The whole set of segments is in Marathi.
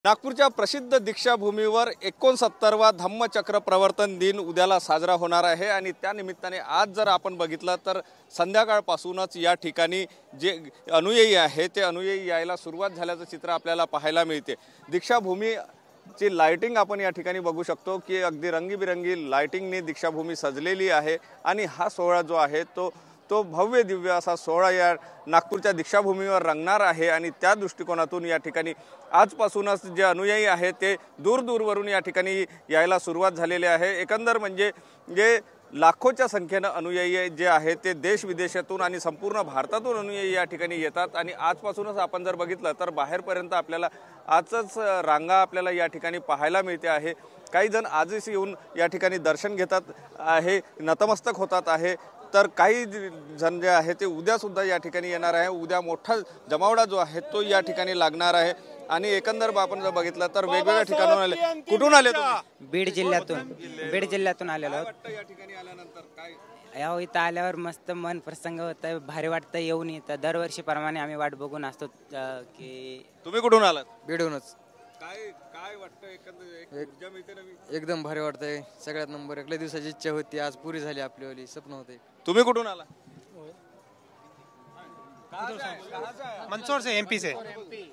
नागपूरच्या प्रसिद्ध दीक्षाभूमीवर 69वा धम्मचक्र प्रवर्तन दिन उद्याला साजरा होणार आहे आणि त्या निमित्ताने आज जर आपण बघितलं तर संध्याकाळपासूनच या ठिकाणी जे अनुयायी आहे ते अनुयायी यायला सुरुवात झाल्याचं चित्र आपल्याला पाहायला मिळते। दीक्षाभूमीची लाइटिंग आपण या ठिकाणी बघू शकतो की अगदी रंगीबिरंगी लाइटिंगने दीक्षाभूमी सजलेली आहे आणि हा सोहळा जो आहे तो भव्य दिव्य असा सोहळा या नागपूरच्या दीक्षाभूमीवर रंगणार आहे आणि त्या दृष्टिकोनातून या ठिकाणी आजपासूनच जे अनुयायी आहेत ते दूरवरून या ठिकाणी यायला सुरुवात झालेली आहे। एकंदर म्हणजे जे लाखोच्या संख्येने अनुयायी जे आहेत ते देश विदेशातून आणि संपूर्ण भारतातून अनुयायी या ठिकाणी येतात आणि आजपासूनच आपण जर बघितलं तर बाहेरपर्यंत आपल्याला आजच रांगा आपल्याला या ठिकाणी पाहायला मिळते आहे। काही जण आजच येऊन या ठिकाणी दर्शन घेतात आहे, नतमस्तक होतात आहे, तर काही जण जे आहे ते उद्या सुद्धा या ठिकाणी येणार आहे। उद्या मोठा जमावडा जो आहे तो या ठिकाणी लागणार आहे आणि एकंदर आपण जर बघितलं तर वेगवेगळ्या ठिकाणाहून आले। कुठून आले तुम्ही? बीड जिल्ह्यातून आलेलो आहोत। या ठिकाणी आल्यानंतर काय याव इथं आल्यावर मस्त मन प्रसन्न होतं, भारी वाटतं येऊन इथं। दरवर्षीप्रमाणे आम्ही वाट बघून असतो की तुम्ही कुठून आलात? बीडहूनच। काय वाटतं एकंदर एकदम भारी वाटतंय, सगळ्यात नंबर एक। लय दिवसाची इच्छा होती, आज पुरी झाली, आपली वाली स्वप्न होते। तुम्ही कुठून आला? मंदसौर से, एमपी से,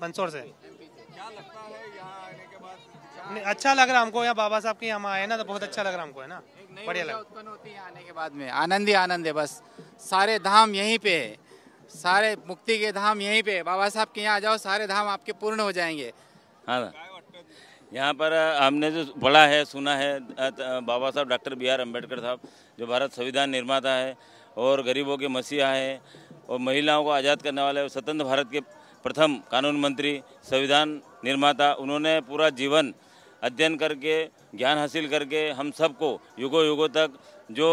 मंदसौर से। क्या लगता है यहाँ आने के बाद? अच्छा लग रहा है हमको, यहाँ बाबा साहब के यहाँ आए ना तो बहुत अच्छा लग रहा है हमको, है ना, बढ़िया लगा। उत्पन्न होती है आने के बाद में, आनंद ही आनंद है। बस सारे धाम यहीं पे है, सारे मुक्ति के धाम यहीं पे। बाबा साहब के यहाँ आ जाओ, सारे धाम आपके पूर्ण हो जाएंगे। हाँ ना, यहाँ पर हमने जो पढ़ा है सुना है, बाबा साहब डॉक्टर B.R. अम्बेडकर साहब जो भारत संविधान निर्माता है और गरीबों के मसीहा है और महिलाओं को आज़ाद करने वाले स्वतंत्र भारत के प्रथम कानून मंत्री, संविधान निर्माता, उन्होंने पूरा जीवन अध्ययन करके ज्ञान हासिल करके हम सबको युगों युगों तक जो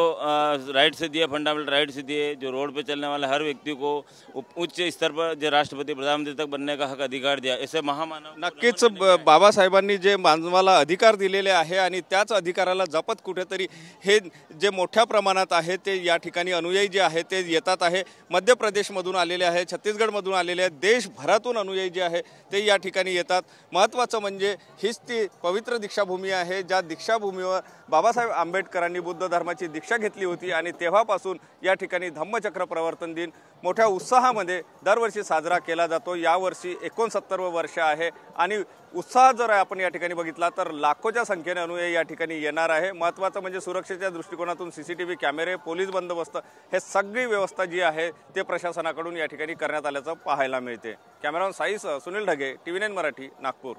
राइट से दिए, फंडामेंटल राइट से दिए, जो रोड पे चलने वाले हर व्यक्ति को उच्च स्तर पर जो राष्ट्रपति प्रधानमंत्री तक बनने का हक अधिकार दिया। ऐसे महामानव नक्कीच बाबासाहेबांनी जे मानवाला अधिकार दिलेले आहे आणि त्याच अधिकाराला जपत कुठेतरी हे जे मोठ्या प्रमाणात आहे ते या ठिकाणी अनुयायी जे आहे ते येतात आहे। मध्य प्रदेशमधून आलेले आहे, छत्तीसगडमधून आलेले आहेत, देशभरातून अनुयायी जे आहे ते या ठिकाणी येतात। महत्त्वाचं म्हणजे हीच ती पवित्र दीक्षाभूमी आहे ज्या दीक्षाभूमीवर बाबासाहेब आंबेडकरांनी बुद्ध धर्माची दीक्षा घेतली होती आणि तेव्हापासून या ठिकाणी धम्मचक्र प्रवर्तन दिन मोठ्या उत्साहामध्ये दरवर्षी साजरा केला जातो। यावर्षी 69वे वर्ष आहे आणि उत्साह जर आपण या ठिकाणी बघितला तर लाखोच्या संख्येने अनुयायी या ठिकाणी येणार आहे। महत्त्वाचं म्हणजे सुरक्षेच्या दृष्टिकोनातून CCTV कॅमेरे, पोलीस बंदोबस्त हे सगळी व्यवस्था जी आहे ते प्रशासनाकडून या ठिकाणी करण्यात आल्याचं पाहायला मिळते। कॅमेरामन साईसह सुनील ढगे, TV9 मराठी, नागपूर।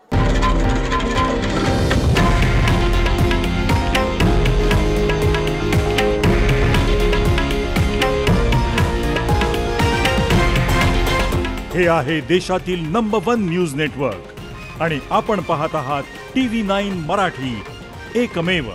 हे आहे देशातील नंबर 1 न्यूज नेटवर्क आणि आपण पाहत आहात TV9 मराठी, एकमेव।